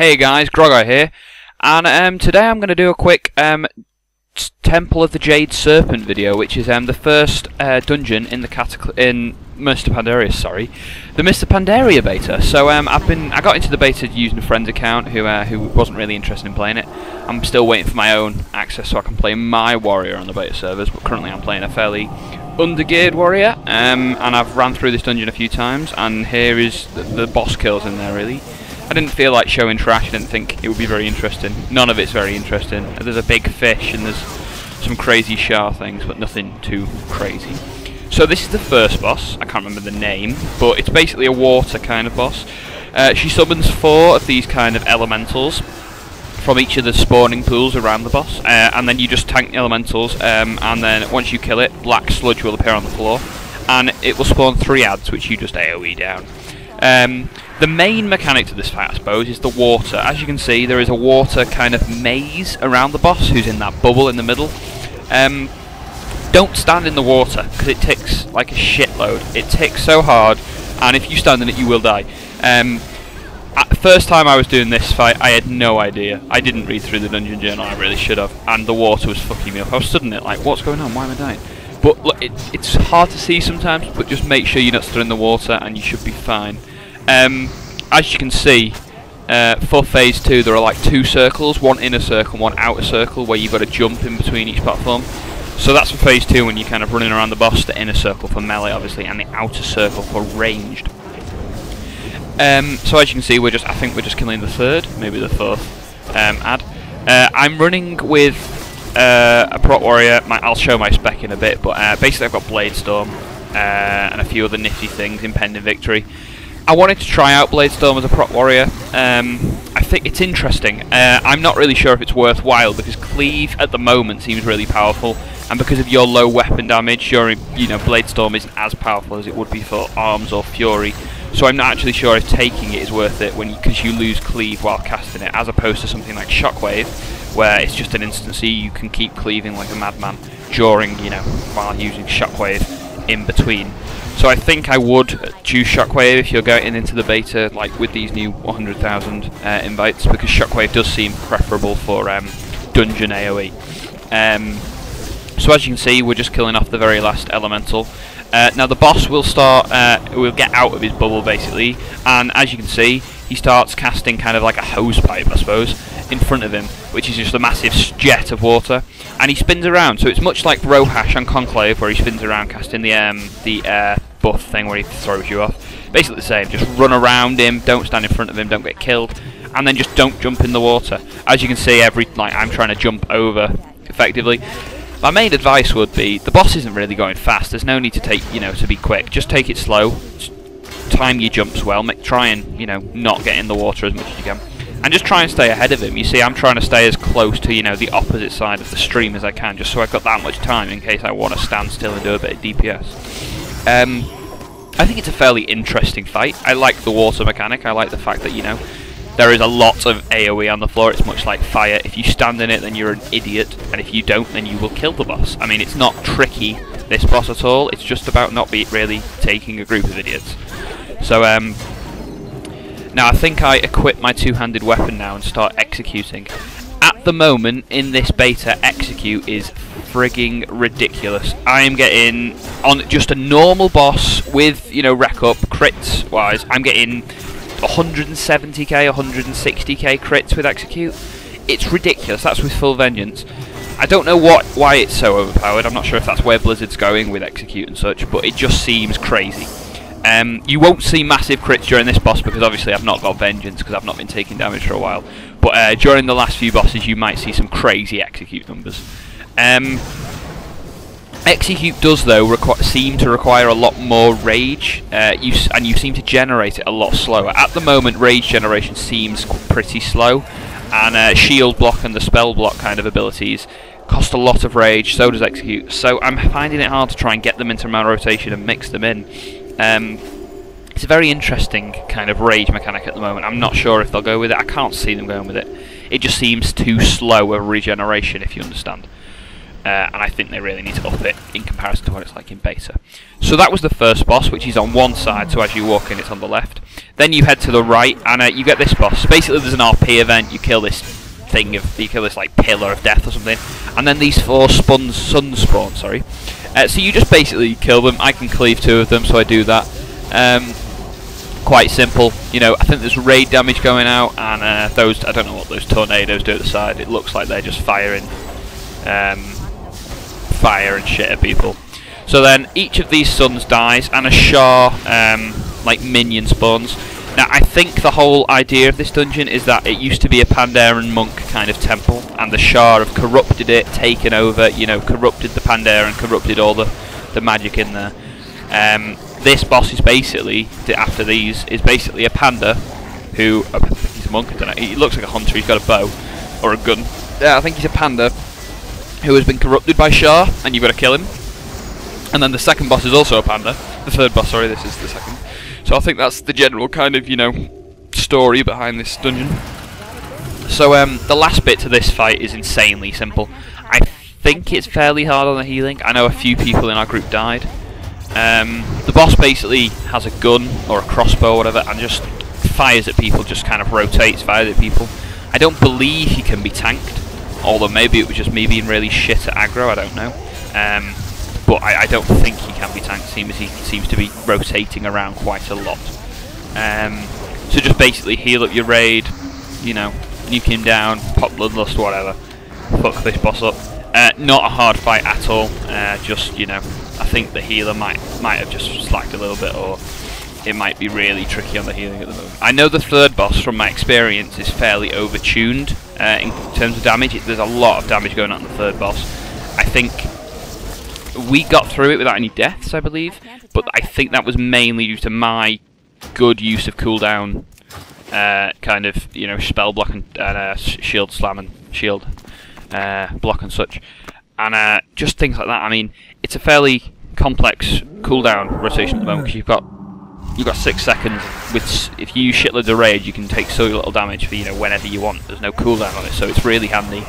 Hey guys, Grogar here, and today I'm going to do a quick Temple of the Jade Serpent video, which is the first dungeon in the Mists of Pandaria. Sorry, the Mists of Pandaria beta. So I got into the beta using a friend's account who wasn't really interested in playing it. I'm still waiting for my own access so I can play my warrior on the beta servers, but currently I'm playing a fairly undergeared warrior, and I've ran through this dungeon a few times, and here is the boss kills in there. Really, I didn't feel like showing trash. I didn't think it would be very interesting. None of it's very interesting. There's a big fish and there's some crazy Shah things, but nothing too crazy. So this is the first boss. I can't remember the name, but it's basically a water kind of boss. She summons 4 of these kind of elementals from each of the spawning pools around the boss, and then you just tank the elementals, and then once you kill it, black sludge will appear on the floor, and it will spawn 3 adds, which you just AoE down. The main mechanic to this fight, I suppose, is the water. As you can see, there is a water kind of maze around the boss, who's in that bubble in the middle. Don't stand in the water, because it ticks like a shitload. It ticks so hard, and if you stand in it, you will die. The first time I was doing this fight, I had no idea. I didn't read through the dungeon journal, I really should have, and the water was fucking me up. I was stood in it like, what's going on, why am I dying? But look, it's hard to see sometimes, but just make sure you're not stood in the water and you should be fine. As you can see, for phase 2 there are like 2 circles, one inner circle, one outer circle, where you've got to jump in between each platform. So that's for phase 2 when you're kind of running around the boss, the inner circle for melee obviously, and the outer circle for ranged. So as you can see, I think we're just killing the 3rd, maybe the 4th ad. I'm running with a prot warrior. I'll show my spec in a bit, but basically I've got Blade Storm and a few other nifty things, Impending Victory. I wanted to try out Blade Storm as a prot warrior. I think it's interesting. I'm not really sure if it's worthwhile, because Cleave at the moment seems really powerful, and because of your low weapon damage, Blade Storm isn't as powerful as it would be for Arms or Fury. So I'm not actually sure if taking it is worth it because you lose Cleave while casting it, as opposed to something like Shockwave, where it's just an instancy, you can keep cleaving like a madman during, while using Shockwave in between. So I think I would choose Shockwave if you're going into the beta, like with these new 100,000 invites, because Shockwave does seem preferable for dungeon AoE. So as you can see, we're just killing off the very last elemental. Now the boss will will get out of his bubble basically, and as you can see, he starts casting kind of like a hose pipe, I suppose, in front of him, which is just a massive jet of water, and he spins around. So it's much like Rohash on Conclave, where he spins around casting the air buff thing where he throws you off. Basically the same, just run around him, don't stand in front of him, don't get killed, and then just don't jump in the water. As you can see, I'm trying to jump over effectively. My main advice would be, the boss isn't really going fast, there's no need to to be quick, just take it slow, time your jumps well, try and, not get in the water as much as you can, and just try and stay ahead of him. You see, I'm trying to stay as close to, the opposite side of the stream as I can, just so I've got that much time in case I want to stand still and do a bit of DPS. I think it's a fairly interesting fight. I like the water mechanic, I like the fact that, there is a lot of AoE on the floor. It's much like fire. If you stand in it, then you're an idiot, and if you don't, then you will kill the boss. I mean, it's not tricky, this boss, at all. It's just about not really taking a group of idiots. So, now I think I equip my 2-handed weapon now and start executing. At the moment, in this beta, execute is frigging ridiculous. I am getting, on just a normal boss with, rec up, crits wise, I'm getting 170k, 160k crits with execute. It's ridiculous. That's with full vengeance. I don't know why it's so overpowered. I'm not sure if that's where Blizzard's going with execute and such, but it just seems crazy. You won't see massive crits during this boss because obviously I've not got vengeance, because I've not been taking damage for a while. But during the last few bosses you might see some crazy execute numbers. Execute does, though, seem to require a lot more rage, and you seem to generate it a lot slower. At the moment, rage generation seems pretty slow, and shield block and the spell block kind of abilities cost a lot of rage, so does execute. So I'm finding it hard to try and get them into my rotation and mix them in. It's a very interesting kind of rage mechanic at the moment. I'm not sure if they'll go with it. I can't see them going with it. It just seems too slow a regeneration, if you understand. and I think they really need to up it in comparison to what it's like in beta. So that was the first boss, which is on one side, so as you walk in it's on the left. Then you head to the right, and you get this boss. Basically there's an RP event, you kill this thing, you kill this like pillar of death or something, and then these 4 sun spawn, sorry. So you just basically kill them. I can cleave 2 of them, so I do that. Quite simple, you know. I think there's raid damage going out, and those, I don't know what those tornadoes do at the side. It looks like they're just firing fire and shit at people. So then each of these suns dies, and a Shah like minion spawns. Now I think the whole idea of this dungeon is that it used to be a Pandaren monk kind of temple, and the Shah have corrupted it, taken over, you know, corrupted the Pandaren, corrupted all the magic in there. This boss is basically, after these, is basically a panda who, he's a monk, I don't know, he looks like a hunter, he's got a bow, or a gun. Yeah, I think he's a panda who has been corrupted by Shah, and you've got to kill him. And then the second boss is also a panda, the third boss, sorry, this is the second. So I think that's the general kind of, you know, story behind this dungeon. So the last bit to this fight is insanely simple. I think it's fairly hard on the healing. I know a few people in our group died. The boss basically has a gun or a crossbow or whatever and just fires at people, just kind of rotates, fires at people. I don't believe he can be tanked, although maybe it was just me being really shit at aggro, I don't know. But I don't think he can be tanked, he seems to be rotating around quite a lot. So just basically heal up your raid, you know, nuke him down, pop bloodlust, whatever. Fuck this boss up. Not a hard fight at all, just, you know, I think the healer might have just slacked a little bit, or it might be really tricky on the healing at the moment. I know the third boss, from my experience, is fairly overtuned in terms of damage. There's a lot of damage going on in the third boss. I think we got through it without any deaths, I believe, but I think that was mainly due to my good use of cooldown, kind of, you know, spell block and shield slam and shield block and such, and just things like that. I mean, it's a fairly complex cooldown rotation at the moment, because you've got 6 seconds. If you use shitloads of rage, you can take so little damage for, you know, whenever you want. There's no cooldown on it, so it's really handy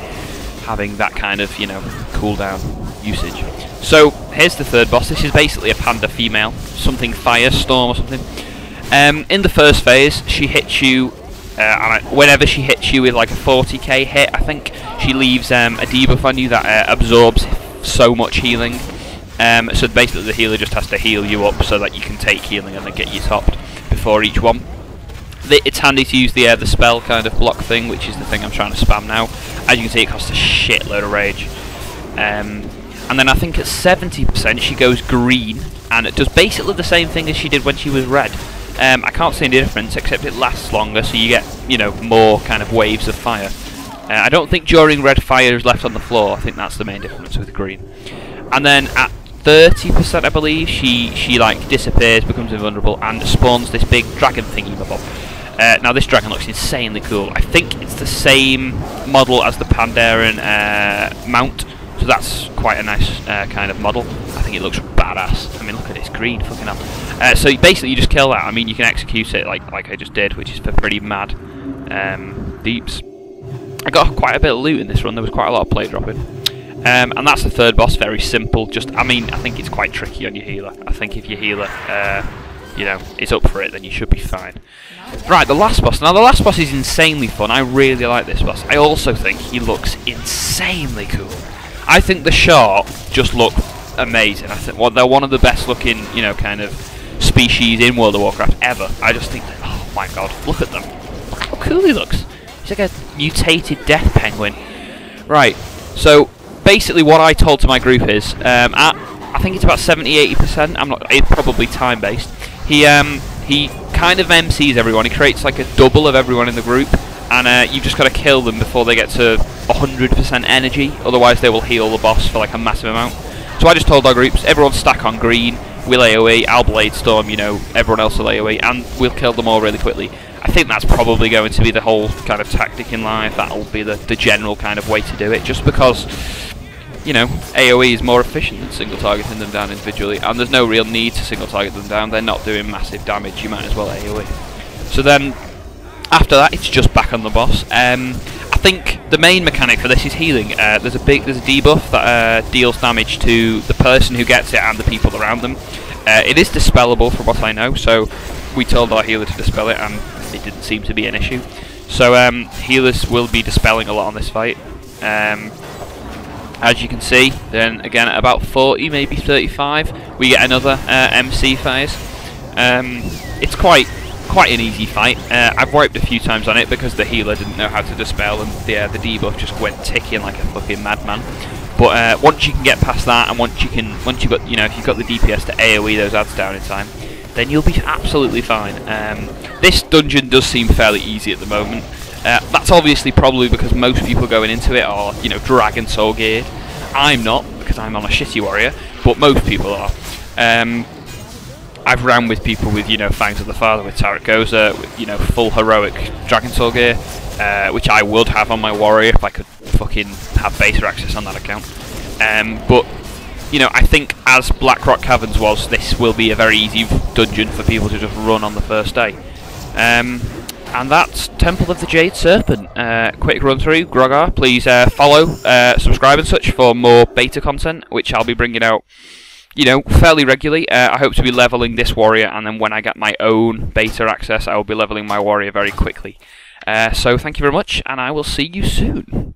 having that kind of, you know, cooldown usage. So here's the third boss. This is basically a panda female, something Firestorm or something. In the first phase, she hits you, whenever she hits you with like a 40k hit, I think she leaves a debuff on you that absorbs so much healing. So basically the healer just has to heal you up so that you can take healing and then get you topped before each one. It's handy to use the spell kind of block thing, which is the thing I'm trying to spam now. As you can see, it costs a shitload of rage. And then I think at 70% she goes green, and it does basically the same thing as she did when she was red. I can't see any difference, except it lasts longer, so you get, you know, more kind of waves of fire. I don't think during red fire is left on the floor. I think that's the main difference with green. And then at 30%, I believe, she like disappears, becomes invulnerable, and spawns this big dragon thingy bob. Now this dragon looks insanely cool. I think it's the same model as the Pandaren mount, so that's quite a nice kind of model. I think it looks badass. I mean, look at it, it's green, fucking hell. So basically you just kill that. I mean, you can execute it like I just did, which is for pretty mad deeps. I got quite a bit of loot in this run. There was quite a lot of plate dropping. And that's the third boss, very simple. Just, I mean, I think it's quite tricky on your healer. I think if your healer, you know, is up for it, then you should be fine. Right, the last boss. Now, the last boss is insanely fun. I really like this boss. I also think he looks insanely cool. I think the Shah just look amazing. I think they're one of the best looking, you know, kind of species in World of Warcraft ever. I just think that, oh my god, look at them. Look how cool he looks. He's like a mutated death penguin. Right, so basically what I told to my group is, I think it's about 70-80%, it's probably time based, he kind of MCs everyone. He creates like a double of everyone in the group, and you've just got to kill them before they get to 100% energy, otherwise they will heal the boss for like a massive amount. So I just told our groups, everyone stack on green, we'll AoE, I'll Blade Storm, you know, everyone else will AoE, and we'll kill them all really quickly. I think that's probably going to be the whole kind of tactic in life. That'll be the general kind of way to do it, just because, you know, AoE is more efficient than single targeting them down individually, and there's no real need to single target them down. They're not doing massive damage, you might as well AoE. So then, after that, it's just back on the boss. I think the main mechanic for this is healing. There's a debuff that deals damage to the person who gets it and the people around them. It is dispellable from what I know, so we told our healer to dispel it and it didn't seem to be an issue. So healers will be dispelling a lot on this fight. As you can see, then again at about 40, maybe 35, we get another MC phase. It's quite an easy fight. I've wiped a few times on it because the healer didn't know how to dispel, and the debuff just went ticking like a fucking madman. But once you can get past that, and once you've got, you know, if you've got the DPS to AOE those ads down in time, then you'll be absolutely fine. This dungeon does seem fairly easy at the moment. That's obviously probably because most people going into it are, you know, Dragon Soul geared. I'm not, because I'm on a shitty warrior, but most people are. I've ran with people with, you know, Fangs of the Father, with Tarot Goza, with, you know, full heroic Dragon Soul gear, which I would have on my warrior if I could fucking have beta access on that account. But, you know, I think as Blackrock Caverns was, this will be a very easy dungeon for people to just run on the first day. And that's Temple of the Jade Serpent. Quick run through. Grogar, please follow, subscribe and such for more beta content, which I'll be bringing out, you know, fairly regularly. I hope to be leveling this warrior, and then when I get my own beta access, I will be leveling my warrior very quickly. So thank you very much, and I will see you soon.